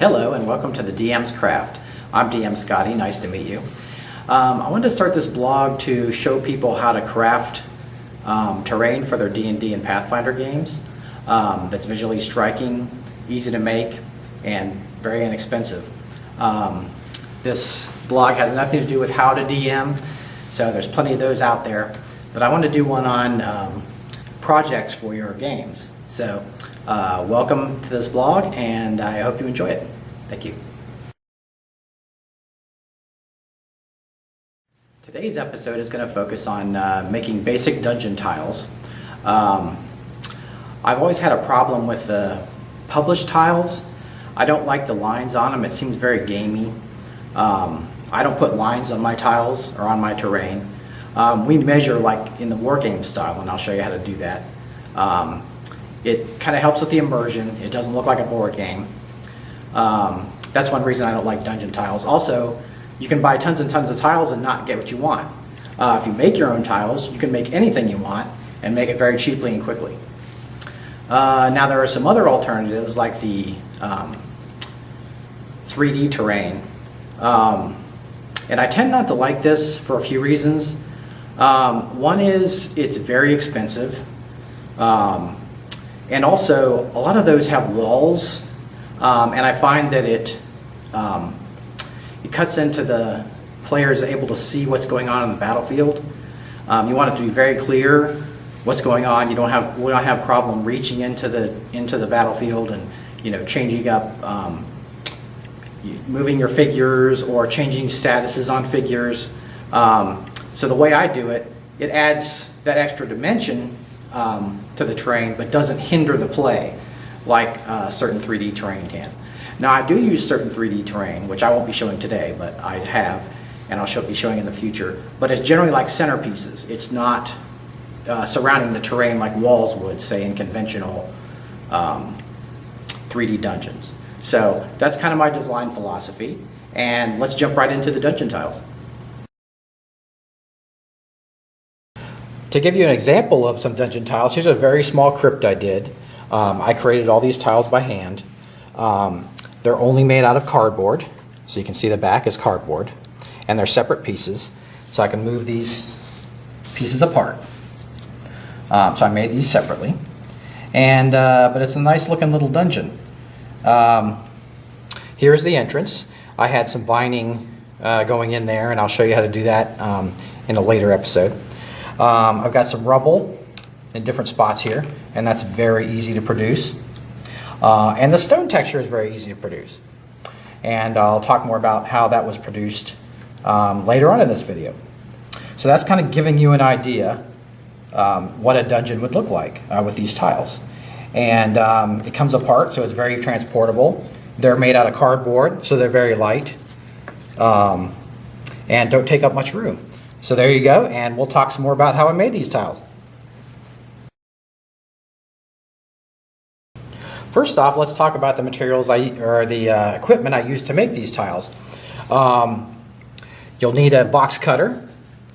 Hello and welcome to the DM's Craft. I'm DM Scotty, nice to meet you. I wanted to start this blog to show people how to craft terrain for their D&D and Pathfinder games that's visually striking, easy to make, and very inexpensive. This blog has nothing to do with how to DM, so there's plenty of those out there, but I want to do one on projects for your games. So welcome to this blog, and I hope you enjoy it. Thank you. Today's episode is going to focus on making basic dungeon tiles. I've always had a problem with the published tiles. I don't like the lines on them. It seems very gamey. I don't put lines on my tiles or on my terrain. We measure like in the wargame style, and I'll show you how to do that. It kind of helps with the immersion. It doesn't look like a board game. That's one reason I don't like dungeon tiles. Also, you can buy tons and tons of tiles and not get what you want. If you make your own tiles, you can make anything you want and make it very cheaply and quickly. Now there are some other alternatives like the 3D terrain. And I tend not to like this for a few reasons. One is it's very expensive. And also, a lot of those have walls, and I find that it cuts into the players able to see what's going on in the battlefield. You want it to be very clear what's going on. We don't have problem reaching into the battlefield and changing up, moving your figures or changing statuses on figures. So the way I do it, it adds that extra dimension to the terrain, but doesn't hinder the play like certain 3D terrain can. Now I do use certain 3D terrain, which I won't be showing today, but I have, and I'll be showing in the future. But it's generally like centerpieces. It's not surrounding the terrain like walls would, say, in conventional 3D dungeons. So that's kind of my design philosophy, and let's jump right into the dungeon tiles. To give you an example of some dungeon tiles, here's a very small crypt I did. I created all these tiles by hand. They're only made out of cardboard, so you can see the back is cardboard, and they're separate pieces, so I can move these pieces apart. So I made these separately, and but it's a nice looking little dungeon. Here's the entrance. I had some vining going in there, and I'll show you how to do that in a later episode. I've got some rubble in different spots here, and that's very easy to produce. And the stone texture is very easy to produce. And I'll talk more about how that was produced later on in this video. So that's kind of giving you an idea what a dungeon would look like with these tiles. And it comes apart, so it's very transportable. They're made out of cardboard, so they're very light and don't take up much room. So there you go, and we'll talk some more about how I made these tiles. First off, let's talk about the materials the equipment I used to make these tiles. You'll need a box cutter.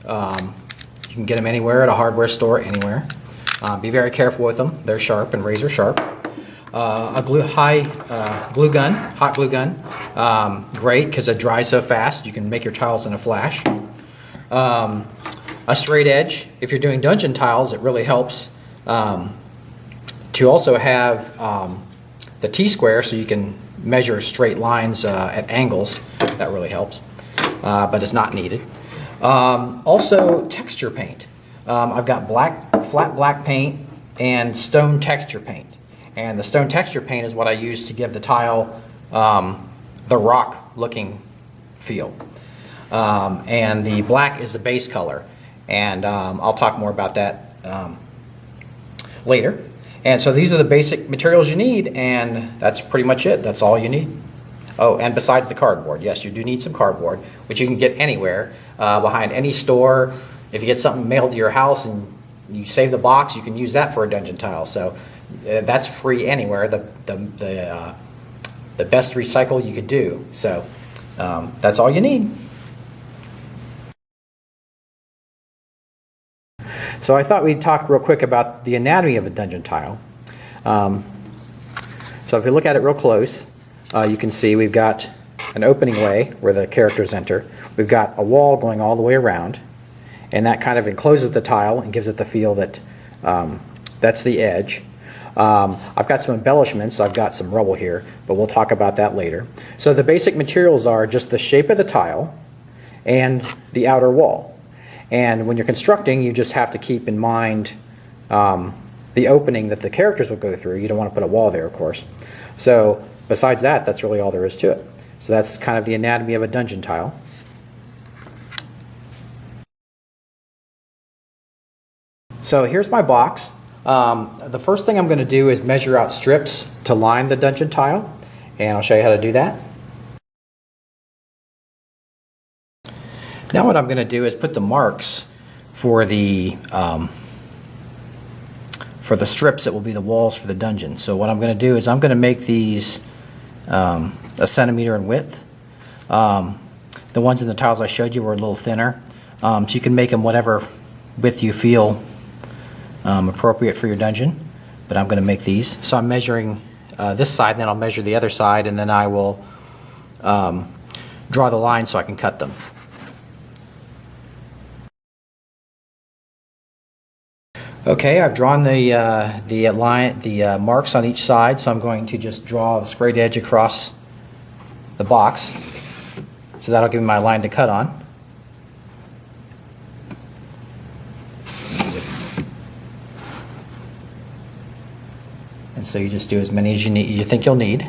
You can get them anywhere at a hardware store, anywhere. Be very careful with them. They're sharp and razor sharp. A hot glue gun, great because it dries so fast. You can make your tiles in a flash. A straight edge. If you're doing dungeon tiles, it really helps to also have the T-square, so you can measure straight lines at angles. That really helps, but it's not needed. Also, texture paint. I've got flat black paint and stone texture paint. And the stone texture paint is what I use to give the tile the rock-looking feel. And the black is the base color. And I'll talk more about that later. And so these are the basic materials you need, and that's pretty much it. That's all you need. Oh, and besides the cardboard, yes, you do need some cardboard, which you can get anywhere, behind any store. If you get something mailed to your house and you save the box, you can use that for a dungeon tile. So that's free anywhere. The best recycle you could do. So that's all you need. So I thought we'd talk real quick about the anatomy of a dungeon tile. So if you look at it real close, you can see we've got an opening way where the characters enter. We've got a wall going all the way around, and that kind of encloses the tile and gives it the feel that that's the edge. I've got some embellishments. I've got some rubble here, but we'll talk about that later. So the basic materials are just the shape of the tile and the outer wall. And when you're constructing, you just have to keep in mind the opening that the characters will go through. You don't want to put a wall there, of course. So besides that, that's really all there is to it. So that's kind of the anatomy of a dungeon tile. So here's my box. The first thing I'm going to do is measure out strips to line the dungeon tile, and I'll show you how to do that. Now what I'm going to do is put the marks for the strips that will be the walls for the dungeon. So what I'm going to do is I'm going to make these a centimeter in width. The ones in the tiles I showed you were a little thinner, so you can make them whatever width you feel appropriate for your dungeon, but I'm going to make these. So I'm measuring this side, and then I'll measure the other side, and then I will draw the line so I can cut them. Okay, I've drawn the marks on each side, so I'm going to just draw a straight edge across the box. So that'll give me my line to cut on. And so you just do as many as you think you'll need.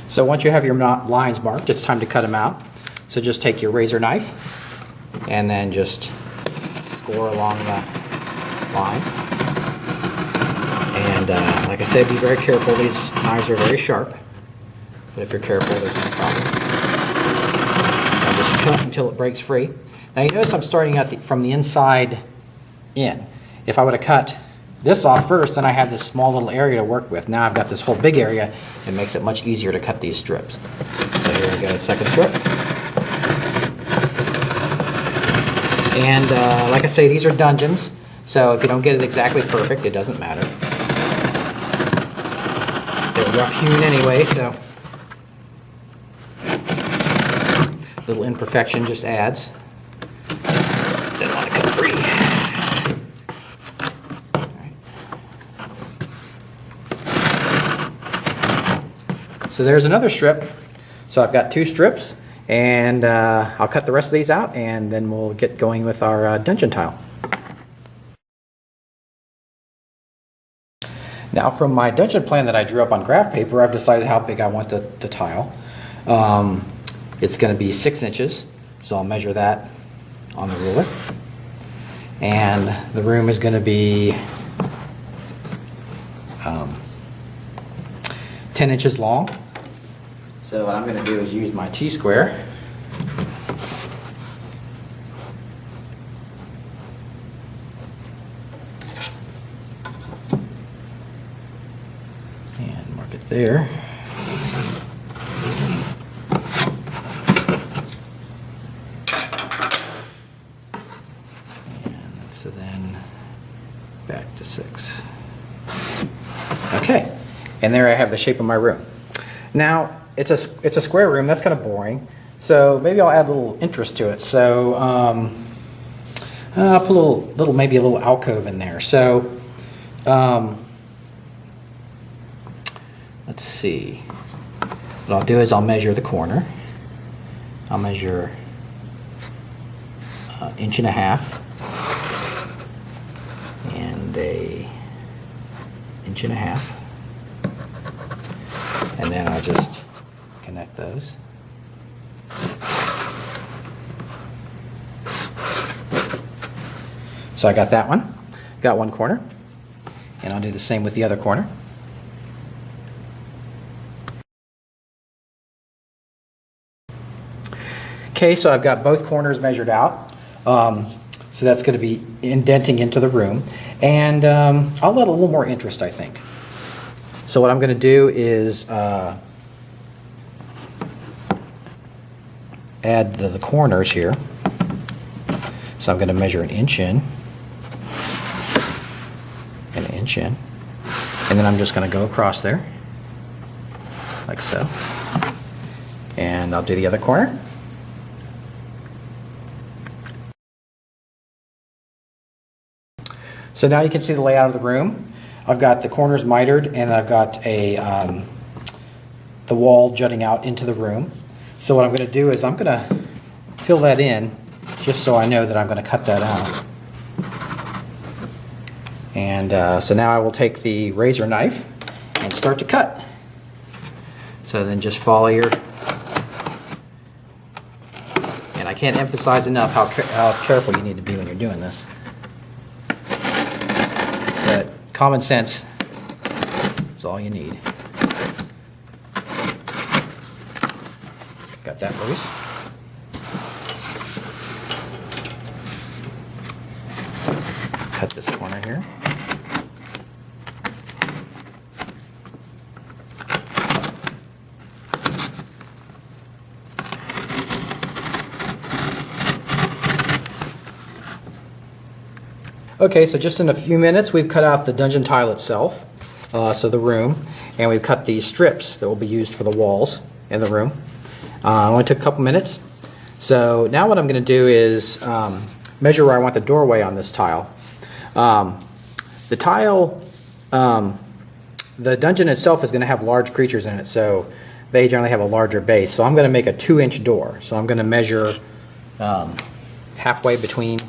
So once you have your lines marked, it's time to cut them out. So just take your razor knife and then just score along the line. And like I said, be very careful. These knives are very sharp, but if you're careful, there's no problem. So I just cut until it breaks free. Now you notice I'm starting out from the inside in. If I would have cut this off first, then I have this small little area to work with. Now I've got this whole big area. It makes it much easier to cut these strips. So here we go, second strip. And like I say, these are dungeons, so if you don't get it exactly perfect, it doesn't matter. They're rough hewn anyway, so a little imperfection just adds. Don't want to cut free. All right. So there's another strip. So I've got two strips. And I'll cut the rest of these out, and then we'll get going with our dungeon tile. Now from my dungeon plan that I drew up on graph paper, I've decided how big I want the tile. It's going to be 6 inches, so I'll measure that on the ruler. And the room is going to be 10 inches long. So what I'm going to do is use my T-square. And mark it there. And so then back to 6. Okay, and there I have the shape of my room. Now, it's a square room. That's kind of boring. So maybe I'll add a little interest to it. So I'll put maybe a little alcove in there. So let's see. What I'll do is I'll measure the corner. I'll measure 1.5 inches and 1.5 inches. And then I'll just connect those. So I got that one. Got one corner. And I'll do the same with the other corner. Okay, so I've got both corners measured out. So that's going to be indenting into the room. And I'll let a little more interest, I think. So what I'm going to do is add the corners here. So I'm going to measure 1 inch in. inch in. And then I'm just going to go across there, like so. And I'll do the other corner. So now you can see the layout of the room. I've got the corners mitered, and I've got the wall jutting out into the room. So what I'm going to do is I'm going to fill that in, just so I know that I'm going to cut that out. And so now I will take the razor knife and start to cut. So then just follow your, and I can't emphasize enough how careful you need to be when you're doing this. But common sense is all you need. Got that loose. Cut this corner here. Okay, so just in a few minutes we've cut out the dungeon tile itself, so the room, and we've cut these strips that will be used for the walls in the room. It only took a couple minutes. So now what I'm going to do is measure where I want the doorway on this tile. The tile, the dungeon itself is going to have large creatures in it, so they generally have a larger base. So I'm going to make a 2-inch door. So I'm going to measure halfway between.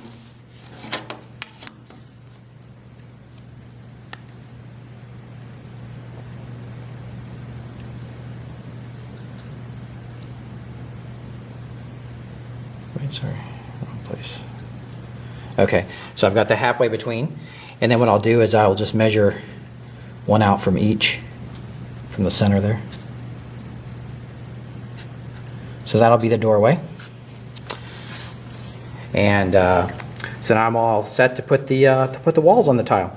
Sorry, wrong place. Okay, so I've got the halfway between, and then what I'll do is I'll just measure one out from each, from the center there. So that'll be the doorway. And so now I'm all set to put the walls on the tile.